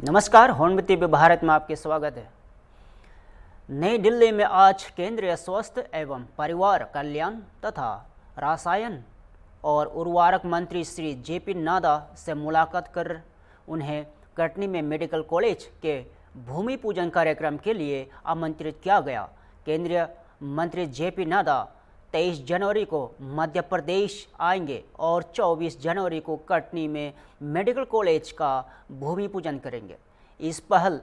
नमस्कार, होनवती भारत में आपके स्वागत है। नई दिल्ली में आज केंद्रीय स्वास्थ्य एवं परिवार कल्याण तथा रसायन और उर्वरक मंत्री श्री जेपी नड्डा से मुलाकात कर उन्हें कटनी में मेडिकल कॉलेज के भूमि पूजन कार्यक्रम के लिए आमंत्रित किया गया। केंद्रीय मंत्री जेपी नड्डा 23 जनवरी को मध्य प्रदेश आएंगे और 24 जनवरी को कटनी में मेडिकल कॉलेज का भूमि पूजन करेंगे। इस पहल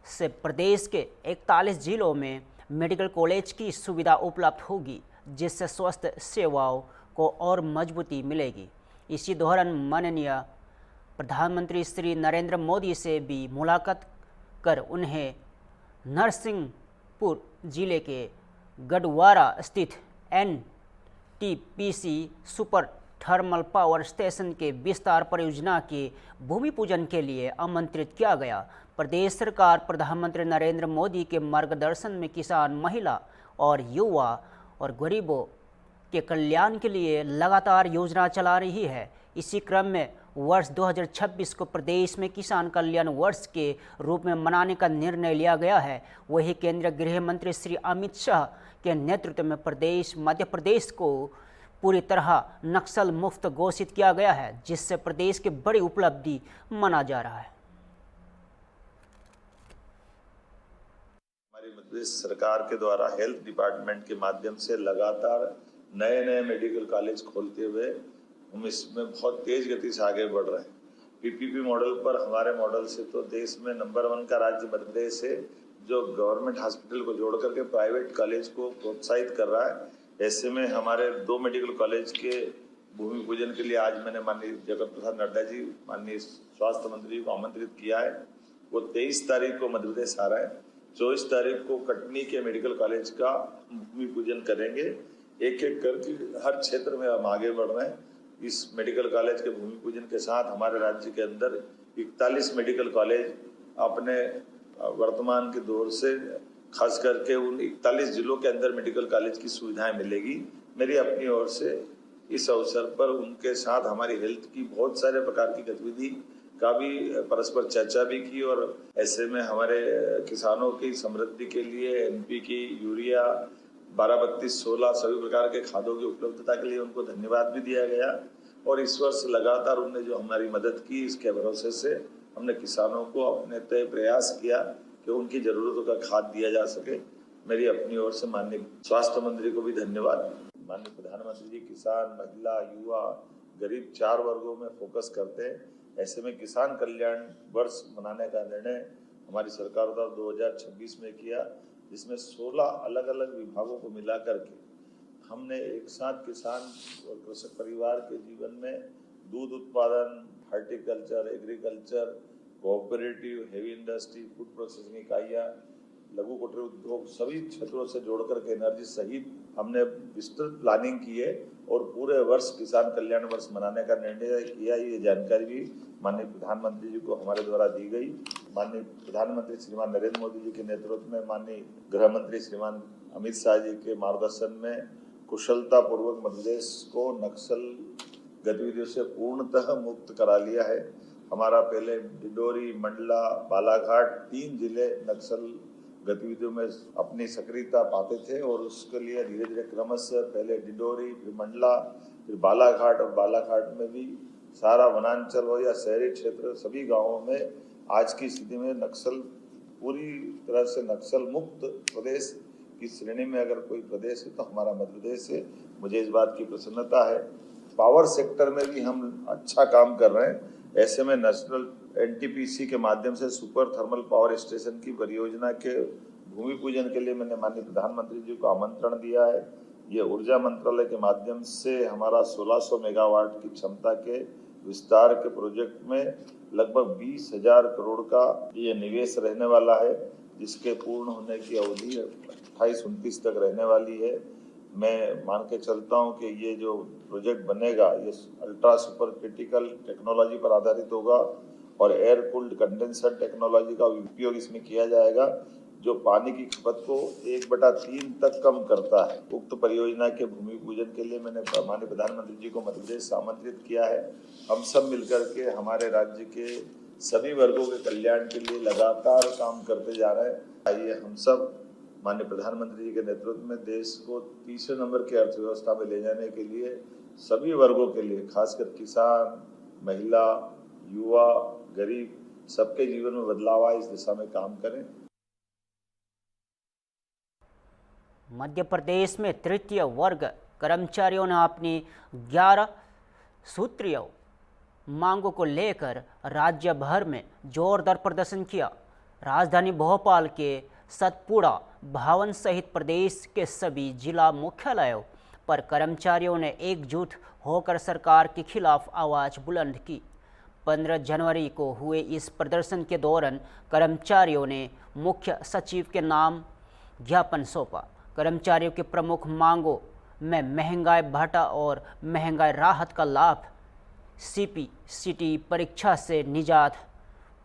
से प्रदेश के 41 जिलों में मेडिकल कॉलेज की सुविधा उपलब्ध होगी, जिससे स्वास्थ्य सेवाओं को और मजबूती मिलेगी। इसी दौरान माननीय प्रधानमंत्री श्री नरेंद्र मोदी से भी मुलाकात कर उन्हें नरसिंहपुर जिले के गढ़वारा स्थित NTPC super thermal power station के विस्तार परियोजना के भूमि पूजन के लिए आमंत्रित किया गया। प्रदेश सरकार प्रधानमंत्री नरेंद्र मोदी के मार्गदर्शन में किसान, महिला और युवा और गरीबों के कल्याण के लिए लगातार योजना चला रही है। इसी क्रम में वर्ष 2026 को प्रदेश में किसान कल्याण वर्ष के रूप में मनाने का निर्णय लिया गया है। वही केंद्रीय गृह मंत्री श्री अमित शाह के नेतृत्व में मध्य प्रदेश को पूरी तरह नक्सल मुक्त घोषित किया गया है, जिससे प्रदेश की बड़ी उपलब्धि माना जा रहा है। हमारी मध्य प्रदेश सरकार के द्वारा हेल्थ डिपार्टमेंट के माध्यम से लगातार नए मेडिकल कॉलेज खोलते हुए हम इसमें बहुत तेज गति से आगे बढ़ रहे हैं। PPP मॉडल पर हमारे मॉडल से तो देश में नंबर 1 का राज्य मध्य प्रदेश है, जो गवर्नमेंट हॉस्पिटल को जोड़ करके प्राइवेट कॉलेज को प्रोत्साहित कर रहा है। ऐसे में हमारे 2 मेडिकल कॉलेज के भूमि पूजन के लिए आज मैंने माननीय जगत प्रसाद नड्डा जी, माननीय स्वास्थ्य मंत्री जी को आमंत्रित किया है। वो 23 तारीख को मध्य प्रदेश आ रहा है। 24 तारीख को कटनी के मेडिकल कॉलेज का भूमि पूजन करेंगे। एक एक करके हर क्षेत्र में हम आगे बढ़ रहे हैं। इस मेडिकल कॉलेज के भूमि पूजन के साथ हमारे राज्य के अंदर 41 मेडिकल कॉलेज अपने वर्तमान के दौर से खास करके उन 41 जिलों के अंदर मेडिकल कॉलेज की सुविधाएं मिलेगी। मेरी अपनी ओर से इस अवसर पर उनके साथ हमारी हेल्थ की बहुत सारे प्रकार की गतिविधि का भी परस्पर चर्चा भी की और ऐसे में हमारे किसानों की समृद्धि के लिए NPK, यूरिया, 12-32-16 सभी प्रकार के खादों की उपलब्धता के लिए उनको धन्यवाद भी दिया गया। और इस वर्ष लगातार उन्होंने जो हमारी मदद की, इसके भरोसे से हमने किसानों को अपने तय प्रयास किया कि उनकी जरूरतों का खाद दिया जा सके। मेरी अपनी ओर से माननीय स्वास्थ्य मंत्री को भी धन्यवाद। माननीय प्रधानमंत्री जी किसान, महिला, युवा, गरीब 4 वर्गों में फोकस करते हैं। ऐसे में किसान कल्याण वर्ष मनाने का निर्णय हमारी सरकार द्वारा 2026 में किया, जिसमें 16 अलग अलग विभागों को मिला करके हमने एक साथ किसान और कृषक परिवार के जीवन में दूध उत्पादन, horticulture, agriculture, cooperative, heavy industry, food processing इकाइयाँ, लघु कुटीर उद्योग, सभी क्षेत्रों से जोड़ करके एनर्जी सहित हमने विस्तृत प्लानिंग की है और पूरे वर्ष किसान कल्याण वर्ष मनाने का निर्णय किया। ये जानकारी भी माननीय प्रधानमंत्री जी को हमारे द्वारा दी गई। माननीय प्रधानमंत्री श्रीमान नरेंद्र मोदी जी के नेतृत्व में माननीय गृह मंत्री श्रीमान अमित शाह जी के मार्गदर्शन में कुशलता पूर्वक मध्य प्रदेश को नक्सल गतिविधियों से पूर्णतः मुक्त करा लिया है। हमारा पहले डिडोरी, मंडला, बालाघाट 3 जिले नक्सल गतिविधियों में अपनी सक्रियता पाते थे और उसके लिए धीरे धीरे क्रमशः पहले डिडोरी, फिर मंडला, फिर बालाघाट और बालाघाट में भी सारा वनांचल हो या शहरी क्षेत्र सभी गांवों में आज की स्थिति में नक्सल पूरी तरह से नक्सल मुक्त प्रदेश की श्रेणी में अगर कोई प्रदेश है तो हमारा मध्य प्रदेश है। मुझे इस बात की प्रसन्नता है। पावर सेक्टर में भी हम अच्छा काम कर रहे हैं। ऐसे में नेशनल NTPC के माध्यम से सुपर थर्मल पावर स्टेशन की परियोजना के भूमि पूजन के लिए मैंने माननीय प्रधानमंत्री जी को आमंत्रण दिया है। ये ऊर्जा मंत्रालय के माध्यम से हमारा 1600 मेगावाट की क्षमता के विस्तार के प्रोजेक्ट में लगभग 20,000 करोड़ का ये निवेश रहने वाला है, जिसके पूर्ण होने की अवधि 28-29 तक रहने वाली है। मैं मान के चलता हूं कि ये जो प्रोजेक्ट बनेगा ये अल्ट्रा सुपर क्रिटिकल टेक्नोलॉजी पर आधारित होगा और एयर कूल्ड कंडेंसर टेक्नोलॉजी का उपयोग इसमें किया जाएगा, जो पानी की खपत को 1/3 तक कम करता है। उक्त परियोजना के भूमि पूजन के लिए मैंने माननीय प्रधानमंत्री जी को मध्य प्रदेश आमंत्रित किया है। हम सब मिलकर के हमारे राज्य के सभी वर्गों के कल्याण के लिए लगातार काम करते जा रहे हैं। आइए हम सब माननीय प्रधानमंत्री जी के नेतृत्व में देश को तीसरे नंबर की अर्थव्यवस्था में ले जाने के लिए सभी वर्गों के लिए, खासकर किसान, महिला, युवा, गरीब, सबके जीवन में बदलाव आए, इस दिशा में काम करें। मध्य प्रदेश में तृतीय वर्ग कर्मचारियों ने अपनी 11 सूत्रीय मांगों को लेकर राज्य भर में जोरदार प्रदर्शन किया। राजधानी भोपाल के सतपुड़ा भवन सहित प्रदेश के सभी जिला मुख्यालयों पर कर्मचारियों ने एकजुट होकर सरकार के खिलाफ आवाज़ बुलंद की। 15 जनवरी को हुए इस प्रदर्शन के दौरान कर्मचारियों ने मुख्य सचिव के नाम ज्ञापन सौंपा। कर्मचारियों की प्रमुख मांगों में महंगाई भत्ता और महंगाई राहत का लाभ, सीपीसीटी परीक्षा से निजात,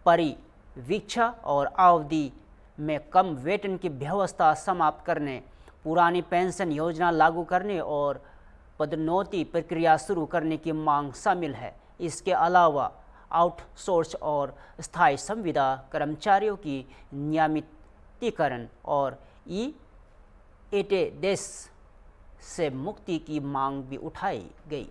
परिवीक्षा और अवधि में कम वेतन की व्यवस्था समाप्त करने, पुरानी पेंशन योजना लागू करने और पदोन्नति प्रक्रिया शुरू करने की मांग शामिल है। इसके अलावा आउटसोर्स और स्थायी संविदा कर्मचारियों की नियमितीकरण और EATS से मुक्ति की मांग भी उठाई गई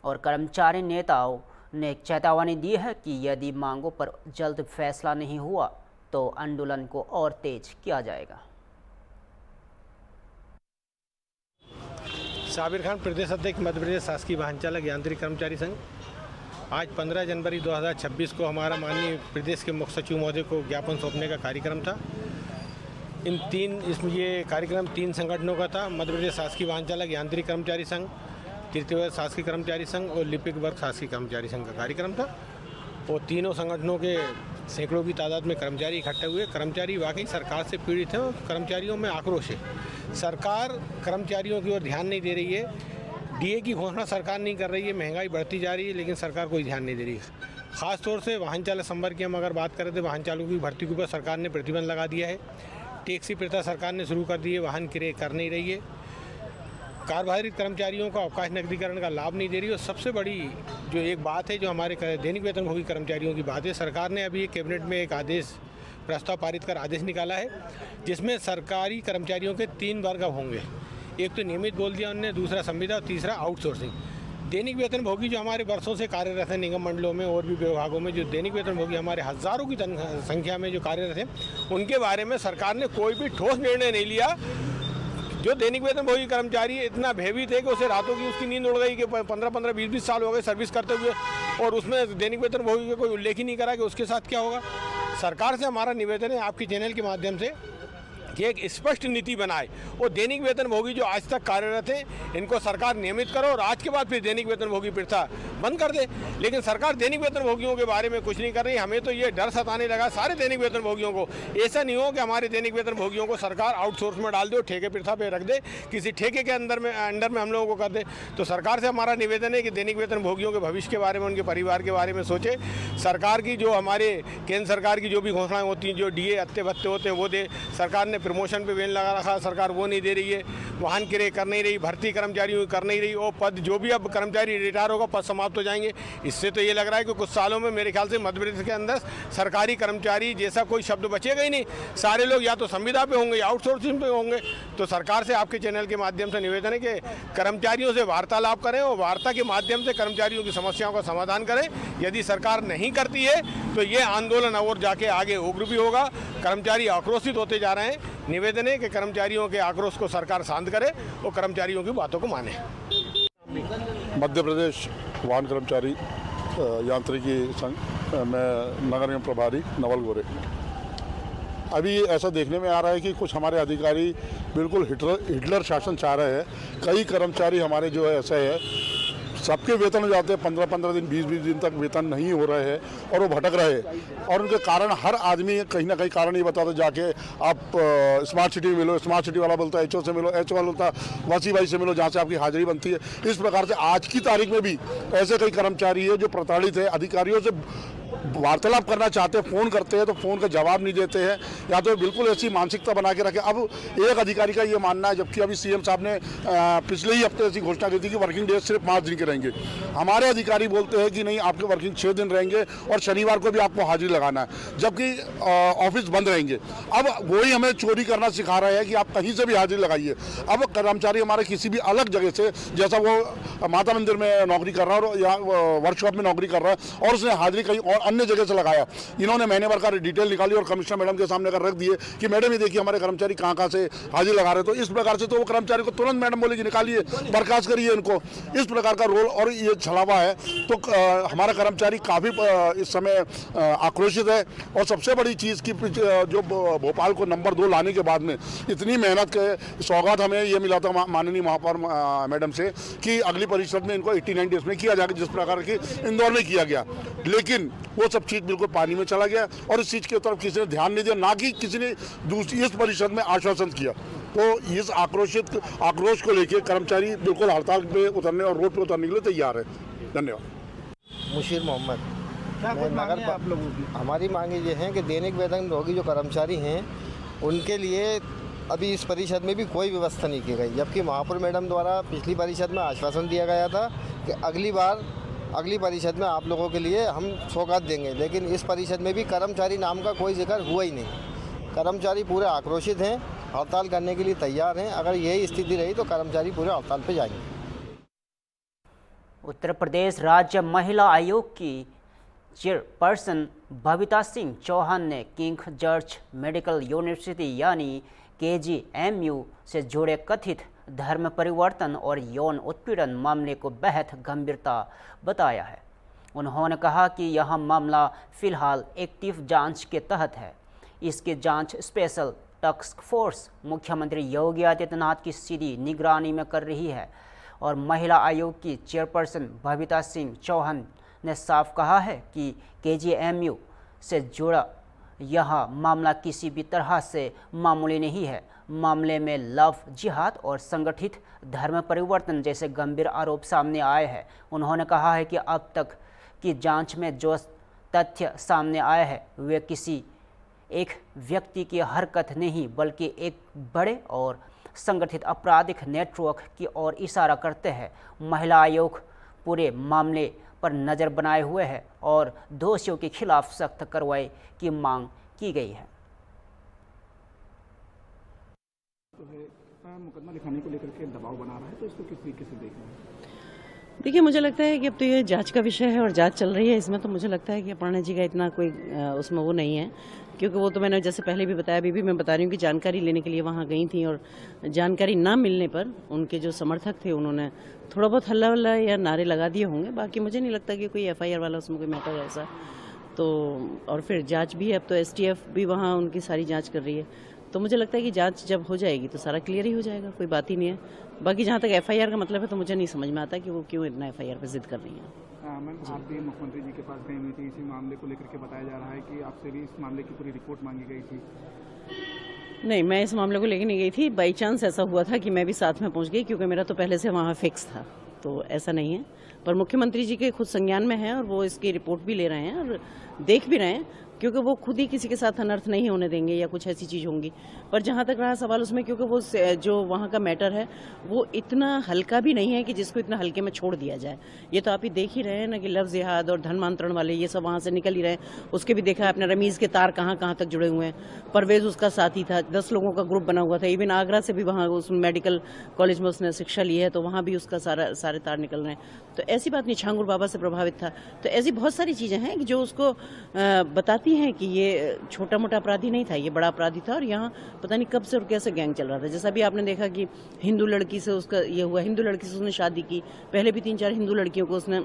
और कर्मचारी नेताओं ने चेतावनी दी है कि यदि मांगों पर जल्द फैसला नहीं हुआ तो आंदोलन को और तेज किया जाएगा। साबिर खान, प्रदेश अध्यक्ष, मध्य प्रदेश शासकीय वाहन चालक यांत्रिक कर्मचारी संघ। आज 15 जनवरी 2026 को हमारा माननीय प्रदेश के मुख्य सचिव महोदय को ज्ञापन सौंपने का कार्यक्रम था। इसमें ये कार्यक्रम 3 संगठनों का था। मध्य प्रदेश शासकीय वाहन चालक यांत्रिक कर्मचारी संघ, तृतीय वर्ग शासकीय कर्मचारी संघ और लिपिक वर्ग शासकीय कर्मचारी संघ का कार्यक्रम था। और तीनों संगठनों के सैकड़ों की तादाद में कर्मचारी इकट्ठे हुए। कर्मचारी वाकई सरकार से पीड़ित हैं और कर्मचारियों में आक्रोश है। सरकार कर्मचारियों की ओर ध्यान नहीं दे रही है। DA की घोषणा सरकार नहीं कर रही है। महंगाई बढ़ती जा रही है लेकिन सरकार कोई ध्यान नहीं दे रही है। खासतौर से वाहन चालक संवर्ग की हम अगर बात करें तो वाहन चालकों की भर्ती के ऊपर सरकार ने प्रतिबंध लगा दिया है। टैक्सी प्रथा सरकार ने शुरू कर दी है, वाहन क्रय कर नहीं रही है। कार्यभारित कर्मचारियों का अवकाश नकदीकरण का लाभ नहीं दे रही। और सबसे बड़ी जो एक बात है, जो हमारे दैनिक वेतनभोगी कर्मचारियों की बात है, सरकार ने अभी कैबिनेट में एक आदेश प्रस्ताव पारित कर आदेश निकाला है जिसमें सरकारी कर्मचारियों के 3 वर्ग होंगे। एक तो नियमित बोल दिया उन्होंने, दूसरा संविदा और तीसरा आउटसोर्सिंग। दैनिक वेतनभोगी जो हमारे वर्षों से कार्यरत हैं निगम मंडलों में और भी विभागों में, जो दैनिक वेतनभोगी हमारे हज़ारों की संख्या में जो कार्यरत हैं, उनके बारे में सरकार ने कोई भी ठोस निर्णय नहीं लिया। जो दैनिक वेतनभोगी कर्मचारी इतना भयभीत है कि उसे रातों की उसकी नींद उड़ गई कि 15-15, 20-20 साल हो गए सर्विस करते हुए और उसमें दैनिक वेतनभोगी का कोई उल्लेख ही नहीं करा कि उसके साथ क्या होगा। सरकार से हमारा निवेदन है आपके चैनल के माध्यम से कि एक स्पष्ट नीति बनाए और दैनिक वेतनभोगी जो आज तक कार्यरत हैं इनको सरकार नियमित करो और आज के बाद फिर दैनिक वेतनभोगी प्रथा बंद कर दे। लेकिन सरकार दैनिक वेतनभोगियों के बारे में कुछ नहीं कर रही। हमें तो ये डर सताने लगा सारे दैनिक वेतनभोगियों को। ऐसा नहीं हो कि हमारे दैनिक वेतनभोगियों को सरकार आउटसोर्स में डाल दे और ठेके प्रथा पे रख दे, किसी ठेके के अंडर में हम लोगों को कर दे। तो सरकार से हमारा निवेदन है कि दैनिक वेतनभोगियों के भविष्य के बारे में, उनके परिवार के बारे में सोचे। सरकार की जो हमारे केंद्र सरकार की जो भी घोषणाएं होती हैं, जो DA अत्ते भत्ते होते हैं वो दे। सरकार ने प्रमोशन पे बैन लगा रखा, सरकार वो नहीं दे रही है। वाहन क्रय कर नहीं रही, भर्ती कर्मचारियों की कर नहीं रही और पद जो भी अब कर्मचारी रिटायर होगा पद समाप्त हो जाएंगे। इससे तो ये लग रहा है कि कुछ सालों में मेरे ख्याल से मध्य प्रदेश के अंदर सरकारी कर्मचारी जैसा कोई शब्द बचेगा ही नहीं। सारे लोग या तो संविदा पे होंगे या आउटसोर्सिंग पे होंगे। तो सरकार से आपके चैनल के माध्यम से निवेदन है कि कर्मचारियों से वार्तालाप करें और वार्ता के माध्यम से कर्मचारियों की समस्याओं का समाधान करें। यदि सरकार नहीं करती है तो ये आंदोलन और जाके आगे उग्र भी होगा। कर्मचारी आक्रोशित होते जा रहे हैं। निवेदन है कि कर्मचारियों के आक्रोश को सरकार शांत करे और कर्मचारियों की बातों को माने। मध्य प्रदेश वाहन कर्मचारी यांत्रिकी संघ में नगर निगम प्रभारी नवल गोरे। अभी ऐसा देखने में आ रहा है कि कुछ हमारे अधिकारी बिल्कुल हिटलर शासन चाह रहे हैं। कई कर्मचारी हमारे जो है ऐसे है, सबके वेतन हो जाते हैं 15-15 दिन, 20-20 दिन तक वेतन नहीं हो रहे हैं और वो भटक रहे हैं। और उनके कारण हर आदमी कहीं ना कहीं कारण ये बताता जाके आप स्मार्ट सिटी में मिलो, स्मार्ट सिटी वाला बोलता है HO से मिलो, HO वाला बोलता है वासी भाई से मिलो जहाँ से आपकी हाजिरी बनती है। इस प्रकार से आज की तारीख में भी ऐसे कई कर्मचारी है जो प्रताड़ित है, अधिकारियों से वार्तालाप करना चाहते हैं, फ़ोन करते हैं तो फ़ोन का जवाब नहीं देते हैं, या तो बिल्कुल ऐसी मानसिकता बना के रखे। अब एक अधिकारी का ये मानना है, जबकि अभी सीएम साहब ने पिछले ही हफ्ते ऐसी घोषणा की थी कि वर्किंग डेज सिर्फ 5 दिन के रहेंगे। हमारे अधिकारी बोलते हैं कि नहीं, आपके वर्किंग 6 दिन रहेंगे और शनिवार को भी आपको हाजिरी लगाना है, जबकि ऑफिस बंद रहेंगे। अब वही हमें चोरी करना सिखा रहे हैं कि आप कहीं से भी हाजिरी लगाइए। अब कर्मचारी हमारे किसी भी अलग जगह से, जैसा वो माता मंदिर में नौकरी कर रहा है और या वर्कशॉप में नौकरी कर रहा है और उसने हाजिरी कहीं और अन्य जगह से लगाया, इन्होंने महीने भर का डिटेल निकाली और कमिश्नर मैडम के सामने रख दिए कि मैडम ये देखिए हमारे कर्मचारी कहाँ से हाजिरी लगा रहे। तो इस प्रकार से तो वो कर्मचारी को तुरंत मैडम बोलेगी निकालिए, बर्खास्त करिए इनको। इस प्रकार का रोल और ये छलावा है। तो हमारा कर्मचारी काफ़ी इस समय आक्रोशित है। और सबसे बड़ी चीज़ की जो भोपाल को नंबर 2 लाने के बाद में इतनी मेहनत के सौगात हमें ये मिला था माननीय महापौर मैडम से कि अगली परिषद में इनको 89 डेज में किया जाएगा, जिस प्रकार की इंदौर में किया गया। लेकिन वो सब चीज़ बिल्कुल पानी में चला गया और इस चीज़ की तरफ किसी ने ध्यान नहीं दिया, ना कि किसी ने दूसरी इस परिषद में आश्वासन किया। तो इस आक्रोश को लेकर कर्मचारी बिल्कुल हड़ताल पे उतरने और रोड पे उतरने के लिए तैयार है। धन्यवाद। मुशीर मोहम्मद। क्या कुछ मांगे हैं आप लोगों की? हमारी मांगे ये हैं कि दैनिक वेतनभोगी जो कर्मचारी हैं उनके लिए अभी इस परिषद में भी कोई व्यवस्था नहीं की गई, जबकि महापौर मैडम द्वारा पिछली परिषद में आश्वासन दिया गया था कि अगली परिषद में आप लोगों के लिए हम सौगात देंगे। लेकिन इस परिषद में भी कर्मचारी नाम का कोई जिक्र हुआ ही नहीं। कर्मचारी पूरे आक्रोशित हैं, हड़ताल करने के लिए तैयार हैं। अगर यही स्थिति रही तो कर्मचारी पूरे हड़ताल पर जाएंगे। उत्तर प्रदेश राज्य महिला आयोग की चेयरपर्सन बबीता सिंह चौहान ने किंग जॉर्ज मेडिकल यूनिवर्सिटी यानी KGMU से जुड़े कथित धर्म परिवर्तन और यौन उत्पीड़न मामले को बेहद गंभीरता बताया है। उन्होंने कहा कि यह मामला फिलहाल एक्टिव जांच के तहत है। इसकी जांच स्पेशल टास्क फोर्स मुख्यमंत्री योगी आदित्यनाथ की सीधी निगरानी में कर रही है। और महिला आयोग की चेयरपर्सन बबीता सिंह चौहान ने साफ कहा है कि KGMU से जुड़ा यह मामला किसी भी तरह से मामूली नहीं है। मामले में लव जिहाद और संगठित धर्म परिवर्तन जैसे गंभीर आरोप सामने आए हैं। उन्होंने कहा है कि अब तक की जांच में जो तथ्य सामने आए हैं वे किसी एक व्यक्ति की हरकत नहीं बल्कि एक बड़े और संगठित आपराधिक नेटवर्क की ओर इशारा करते हैं। महिला आयोग पूरे मामले पर नज़र बनाए हुए है और दोषियों के खिलाफ सख्त कार्रवाई की मांग की गई है। मुकदमा लिखाने को लेकर के दबाव बना रहा है, तो इसको किस तरीके से देख रहे हैं? देखिए, मुझे लगता है कि अब तो ये जांच का विषय है और जांच चल रही है। इसमें तो मुझे लगता है कि अपर्णा जी का इतना कोई उसमें वो नहीं है, क्योंकि वो तो मैंने जैसे पहले भी बताया, अभी भी मैं बता रही हूँ कि जानकारी लेने के लिए वहाँ गई थी और जानकारी ना मिलने पर उनके जो समर्थक थे उन्होंने थोड़ा बहुत हल्ला वल्ला या नारे लगा दिए होंगे। बाकी मुझे नहीं लगता कि कोई FIR वाला उसमें कोई मैटर है ऐसा। तो और फिर जांच भी है, अब तो STF भी वहाँ उनकी सारी जांच कर रही है। तो मुझे लगता है कि जांच जब हो जाएगी तो सारा क्लियर ही हो जाएगा, कोई बात ही नहीं है। बाकी जहाँ तक FIR का मतलब है तो मुझे नहीं समझ में आता कि वो क्यों इतना FIR पे जिद कर रही हैं। मैम, आप भी मुख्यमंत्री जी के पास गई हुई थी, इसी मामले को लेकर के बताया जा रहा है कि आपसे भी इस मामले की पूरी रिपोर्ट मांगी गई थी। नहीं, मैं इस मामले को लेकर नहीं गई थी। बाई चांस ऐसा हुआ था कि मैं भी साथ में पहुंच गई, क्योंकि मेरा तो पहले से वहाँ फिक्स था, तो ऐसा नहीं है। पर मुख्यमंत्री जी के खुद संज्ञान में है और वो इसकी रिपोर्ट भी ले रहे हैं और देख भी रहे हैं, क्योंकि वो खुद ही किसी के साथ अनर्थ नहीं होने देंगे या कुछ ऐसी चीज़ होंगी। पर जहाँ तक रहा सवाल उसमें, क्योंकि वो जो वहाँ का मैटर है वो इतना हल्का भी नहीं है कि जिसको इतना हल्के में छोड़ दिया जाए। ये तो आप ही देख ही रहे हैं ना कि लफ्ज़ जिहाद और धर्मांतरण वाले ये सब वहाँ से निकल ही रहे हैं। उसके भी देखा है आपने, रमीज़ के तार कहाँ कहाँ तक जुड़े हुए हैं। परवेज़ उसका साथी था, 10 लोगों का ग्रुप बना हुआ था। इवन आगरा से भी वहाँ उस मेडिकल कॉलेज में उसने शिक्षा ली है, तो वहाँ भी उसका सारे तार निकल रहे हैं। तो ऐसी बात नहीं, छांगुर बाबा से प्रभावित था। तो ऐसी बहुत सारी चीज़ें हैं कि जो उसको बताती हैं कि ये छोटा मोटा अपराधी नहीं था, ये बड़ा अपराधी था। और यहाँ पता नहीं कब से और कैसे गैंग चल रहा था। जैसा भी आपने देखा कि हिंदू लड़की से उसका ये हुआ, हिंदू लड़की से उसने शादी की, पहले भी 3-4 हिंदू लड़कियों को उसने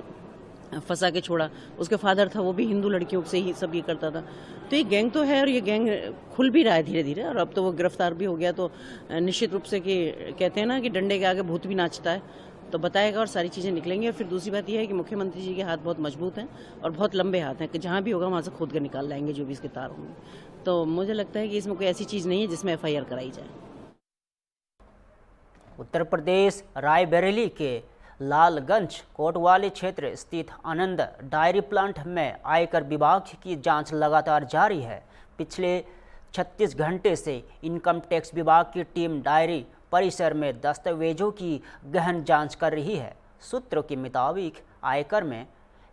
फंसा के छोड़ा। उसके फादर था वो भी हिंदू लड़कियों से ही सब ये करता था। तो ये गैंग तो है और ये गैंग खुल भी रहा है धीरे धीरे, और अब तो वो गिरफ्तार भी हो गया। तो निश्चित रूप से कि कहते हैं ना कि डंडे के आगे भूत भी नाचता है, तो बताएगा और सारी चीज़ें निकलेंगी। और फिर दूसरी बात यह है कि मुख्यमंत्री जी के हाथ बहुत मजबूत हैं और बहुत लंबे हाथ हैं कि जहाँ भी होगा वहाँ से खोद कर निकाल लाएंगे जो भी इसके तार होंगे। तो मुझे लगता है कि इसमें कोई ऐसी चीज़ नहीं है जिसमें FIR कराई जाए। उत्तर प्रदेश रायबरेली के लालगंज कोतवाली क्षेत्र स्थित आनंद डायरी प्लांट में आयकर विभाग की जांच लगातार जारी है। पिछले 36 घंटे से इनकम टैक्स विभाग की टीम डायरी परिसर में दस्तावेजों की गहन जांच कर रही है। सूत्रों के मुताबिक आयकर में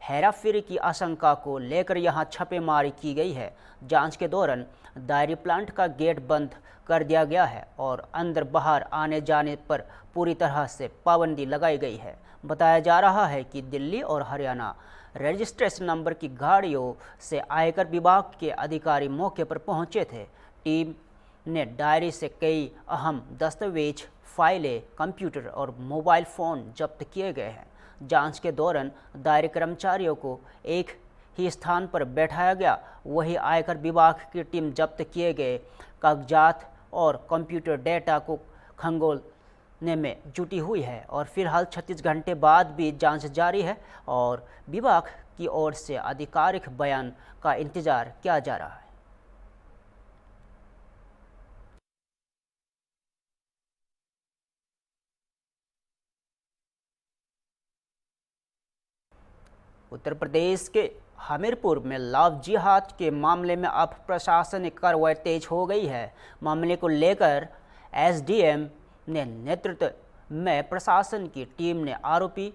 हेराफेरी की आशंका को लेकर यहां छापेमारी की गई है। जांच के दौरान डायरी प्लांट का गेट बंद कर दिया गया है और अंदर बाहर आने जाने पर पूरी तरह से पाबंदी लगाई गई है। बताया जा रहा है कि दिल्ली और हरियाणा रजिस्ट्रेशन नंबर की गाड़ियों से आयकर विभाग के अधिकारी मौके पर पहुंचे थे। टीम ने डायरी से कई अहम दस्तावेज, फाइलें, कंप्यूटर और मोबाइल फ़ोन जब्त किए गए हैं। जांच के दौरान दायरे कर्मचारियों को एक ही स्थान पर बैठाया गया। वही आयकर विभाग की टीम जब्त किए गए कागजात और कंप्यूटर डेटा को खंगोलने में जुटी हुई है और फिलहाल 36 घंटे बाद भी जांच जारी है और विभाग की ओर से आधिकारिक बयान का इंतजार किया जा रहा है। उत्तर प्रदेश के हमीरपुर में लव जिहाद के मामले में अब प्रशासनिक कार्रवाई तेज हो गई है। मामले को लेकर एसडीएम ने नेतृत्व में प्रशासन की टीम ने आरोपी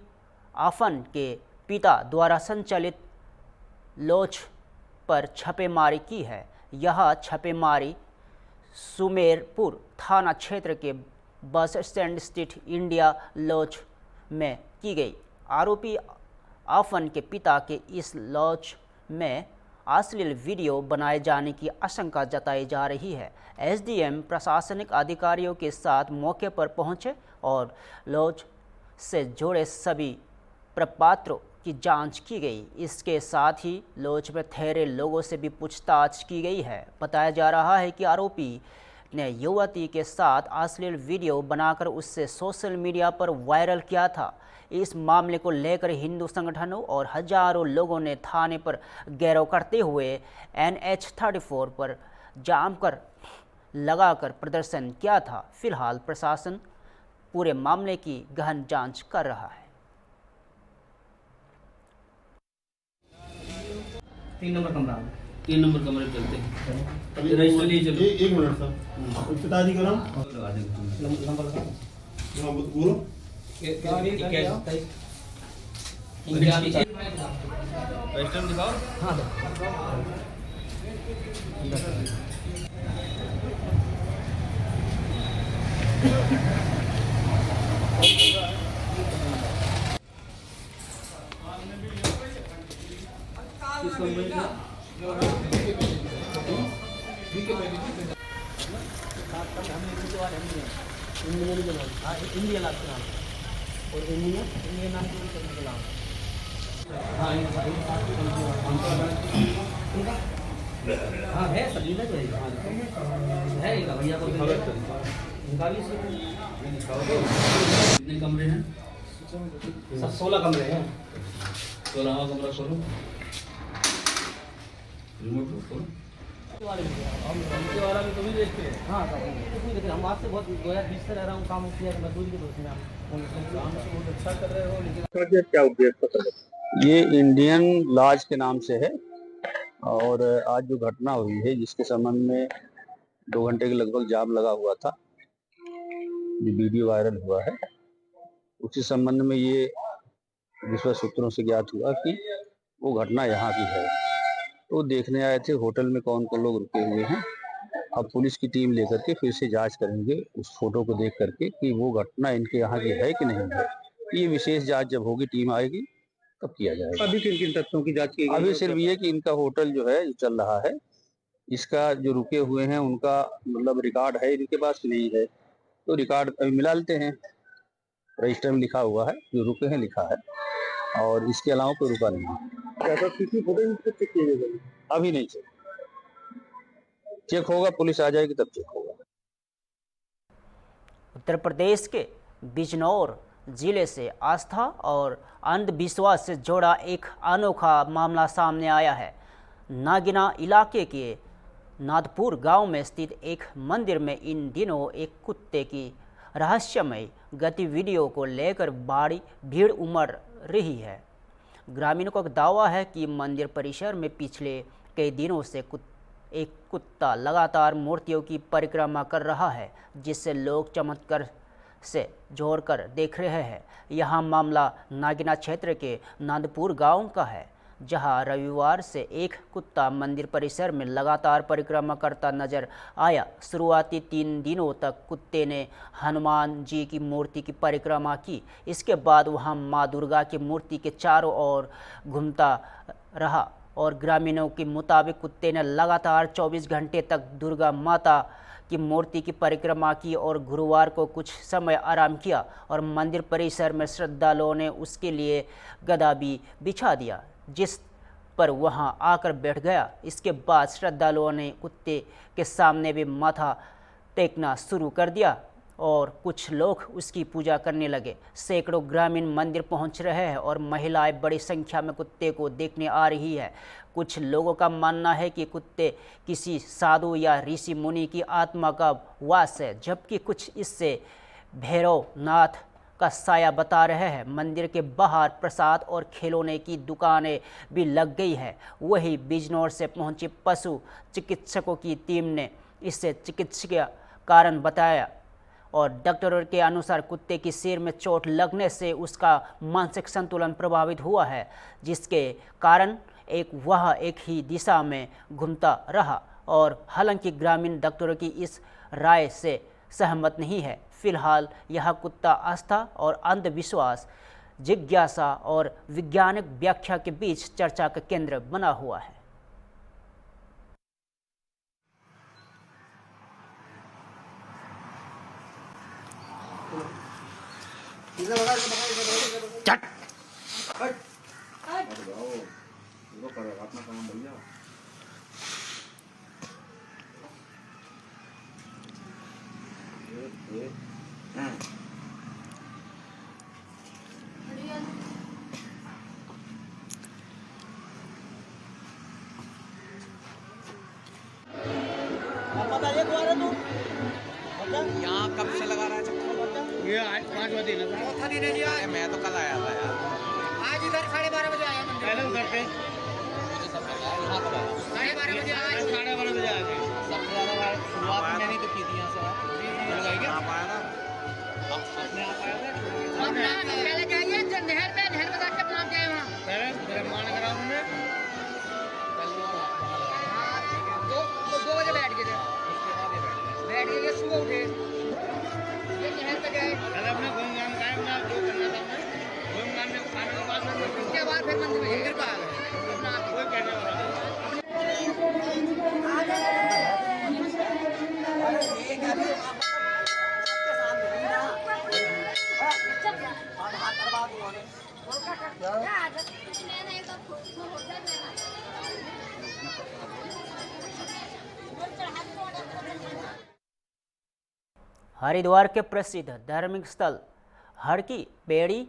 आफन के पिता द्वारा संचालित लॉज पर छापेमारी की है। यह छापेमारी सुमेरपुर थाना क्षेत्र के बस स्टैंड स्थित इंडिया लॉज में की गई। आरोपी आफन के पिता के इस लॉज में अश्लील वीडियो बनाए जाने की आशंका जताई जा रही है। एसडीएम प्रशासनिक अधिकारियों के साथ मौके पर पहुंचे और लॉज से जुड़े सभी प्रपत्रों की जांच की गई। इसके साथ ही लॉज में ठहरे लोगों से भी पूछताछ की गई है। बताया जा रहा है कि आरोपी ने युवती के साथ अश्लील वीडियो बनाकर उससे सोशल मीडिया पर वायरल किया था। इस मामले को लेकर हिंदू संगठनों और हजारों लोगों ने थाने पर घेराव करते हुए NH-34 पर जाम कर लगाकर प्रदर्शन किया था। फिलहाल प्रशासन पूरे मामले की गहन जांच कर रहा है। 3 नंबर कमरे चलते हैं। रजिस्टर लिए चलो। एक मिनट सर, पिताजी का नाम नंबर का बोलो। रजिस्टर दिखाओ। हाँ इंडियन और इंडियन नाम हाँ है सलीला जो है इनका भैया को इनका भी कितने कमरे हैं? सब 16 कमरे हैं। 16वां कमरा खोलो, रिमोट खोलो। उनके वाला भी तो भी देखते हैं। हाँ देखिए, हम आपसे बहुत 2020 से रह रहा हूँ, काम किया मजदूरी के दोस्त में हम बहुत अच्छा कर रहे हो। लेकिन क्या उद्देश्य? ये इंडियन लॉज के नाम से है और आज जो घटना हुई है जिसके संबंध में 2 घंटे के लगभग जाम लगा हुआ था, ये वीडियो वायरल हुआ है। उसी संबंध में ये विश्वस्त सूत्रों से ज्ञात हुआ कि वो घटना यहाँ की है। तो देखने आए थे होटल में कौन कौन लोग रुके हुए हैं। अब पुलिस की टीम लेकर के फिर से जांच करेंगे उस फोटो को देख करके कि वो घटना इनके यहाँ की है कि नहीं है। ये विशेष जांच जब होगी, टीम आएगी तब किया जाएगा। अभी किन किन तथ्यों की जांच की गई? अभी सिर्फ ये कि इनका होटल जो है जो चल रहा है, इसका जो रुके हुए हैं उनका मतलब रिकॉर्ड है इनके पास नहीं है, तो रिकॉर्ड अभी मिला लेते हैं। रजिस्टर में लिखा हुआ है जो रुके हैं लिखा है, और इसके अलावा कोई रुका नहीं। अभी नहीं चेक होगा, पुलिस आ जाएगी तब चेक होगा। उत्तर प्रदेश के बिजनौर जिले से आस्था और अंधविश्वास से जुड़ा एक अनोखा मामला सामने आया है। नागिना इलाके के नादपुर गांव में स्थित एक मंदिर में इन दिनों एक कुत्ते की रहस्यमय गतिविधियों को लेकर बड़ी भीड़ उमड़ रही है। ग्रामीणों का दावा है कि मंदिर परिसर में पिछले कई दिनों से एक कुत्ता लगातार मूर्तियों की परिक्रमा कर रहा है, जिससे लोग चमत्कार से जोड़कर देख रहे हैं। यह मामला नागिना क्षेत्र के नांदपुर गांव का है, जहां रविवार से एक कुत्ता मंदिर परिसर में लगातार परिक्रमा करता नजर आया। शुरुआती 3 दिनों तक कुत्ते ने हनुमान जी की मूर्ति की परिक्रमा की। इसके बाद वहां मां दुर्गा की मूर्ति के चारों ओर घूमता रहा और ग्रामीणों के मुताबिक कुत्ते ने लगातार 24 घंटे तक दुर्गा माता की मूर्ति की परिक्रमा की और गुरुवार को कुछ समय आराम किया और मंदिर परिसर में श्रद्धालुओं ने उसके लिए गदा भी बिछा दिया, जिस पर वहां आकर बैठ गया। इसके बाद श्रद्धालुओं ने कुत्ते के सामने भी माथा टेकना शुरू कर दिया और कुछ लोग उसकी पूजा करने लगे। सैकड़ों ग्रामीण मंदिर पहुंच रहे हैं और महिलाएं बड़ी संख्या में कुत्ते को देखने आ रही है। कुछ लोगों का मानना है कि कुत्ते किसी साधु या ऋषि मुनि की आत्मा का वास है, जबकि कुछ इससे भैरवनाथ का साया बता रहे हैं। मंदिर के बाहर प्रसाद और खिलौने की दुकानें भी लग गई है। वही बिजनौर से पहुंचे पशु चिकित्सकों की टीम ने इसे चिकित्सीय कारण बताया और डॉक्टरों के अनुसार कुत्ते की सिर में चोट लगने से उसका मानसिक संतुलन प्रभावित हुआ है, जिसके कारण वह एक ही दिशा में घूमता रहा। और हालांकि ग्रामीण डॉक्टरों की इस राय से सहमत नहीं है। फिलहाल यह कुत्ता आस्था और अंधविश्वास, जिज्ञासा और वैज्ञानिक व्याख्या के बीच चर्चा का केंद्र बना हुआ है। यहाँ कब से लगा रहा है चक्कर? ये आज 5 बजे लगा। चौथा दिन है जी आज। मैं तो कल आया था यार। आज इधर 12:30 बजे आया मंदिर। पहले उधर पे 12:30 बजे आया। 12:30 बजे आ गए। सबसे ज्यादा शुरुआत मैंने तो की थी यहाँ से। लगाएंगे आप आया था? अपने आप आया था? अपने आप पहले जाइए नहर पे जाके अपना गए वहाँ। पहले ब्रह्मांड ग्राउंड में 2 बजे बैठ गए थे। बैठ गए, सुबह उठे, ये नहर पे गए। पहले अपने घूमघाम का अपना जो करना था, घूमघाम में खाने के बाद में उसके बाद फिर मंदिर पर आ गए। अपना कोई कहने वाला हरिद्वार के प्रसिद्ध धार्मिक स्थल हर की पेड़ी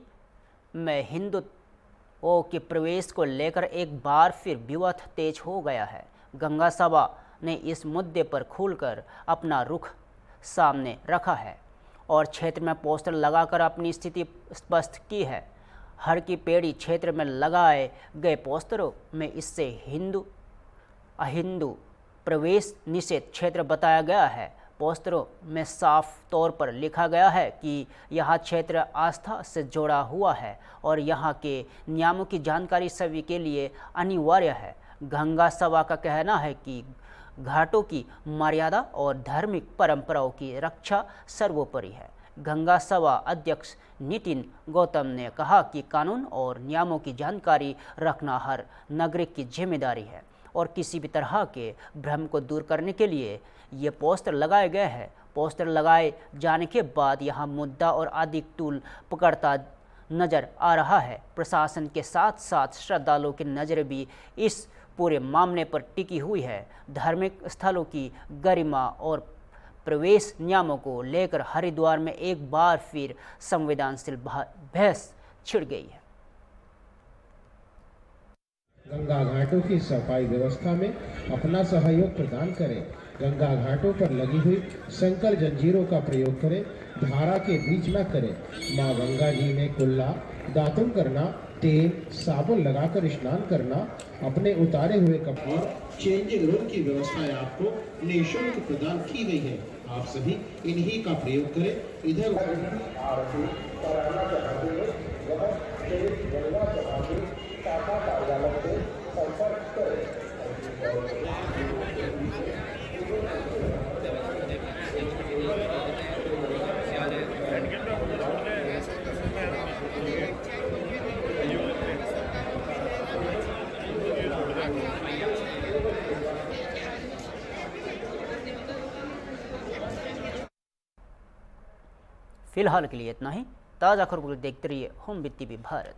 में हिंदुओं के प्रवेश को लेकर एक बार फिर विवाद तेज हो गया है। गंगा सभा ने इस मुद्दे पर खुलकर अपना रुख सामने रखा है और क्षेत्र में पोस्टर लगाकर अपनी स्थिति स्पष्ट की है। हर की पेड़ी क्षेत्र में लगाए गए पोस्टरों में इससे अहिंदू प्रवेश निषेध क्षेत्र बताया गया है। पोस्टरों में साफ तौर पर लिखा गया है कि यह क्षेत्र आस्था से जुड़ा हुआ है और यहाँ के नियमों की जानकारी सभी के लिए अनिवार्य है। गंगा सभा का कहना है कि घाटों की मर्यादा और धार्मिक परंपराओं की रक्षा सर्वोपरि है। गंगा सभा अध्यक्ष नितिन गौतम ने कहा कि कानून और नियमों की जानकारी रखना हर नागरिक की जिम्मेदारी है और किसी भी तरह के भ्रम को दूर करने के लिए ये पोस्टर लगाए गए हैं। पोस्टर लगाए जाने के बाद यह मुद्दा और अधिक तूल पकड़ता नजर आ रहा है। प्रशासन के साथ साथ श्रद्धालुओं की नज़र भी इस पूरे मामले पर टिकी हुई है। धार्मिक स्थलों की गरिमा और प्रवेश नियमों को लेकर हरिद्वार में एक बार फिर संवेदनशील बहस छिड़ गई है। गंगा घाटों की सफाई व्यवस्था में अपना सहयोग प्रदान करें। गंगा घाटों पर लगी हुई संकर जंजीरों का प्रयोग करें, धारा के बीच न करें। माँ गंगा जी में कुल्ला, दातुन करना, तेल साबुन लगाकर स्नान करना, अपने उतारे हुए कपड़े, चेंजिंग रूम की व्यवस्था आपको निःशुल्क प्रदान की गई है। आप सभी इन्हीं का प्रयोग करें। इधर आरती कराना चाहते हैं वह गंगा सभा शाखा कार्यालय से संपर्क करें। फिलहाल के लिए इतना ही। ताज़ा खबरों देखते रहिए होम विद टीवी भारत।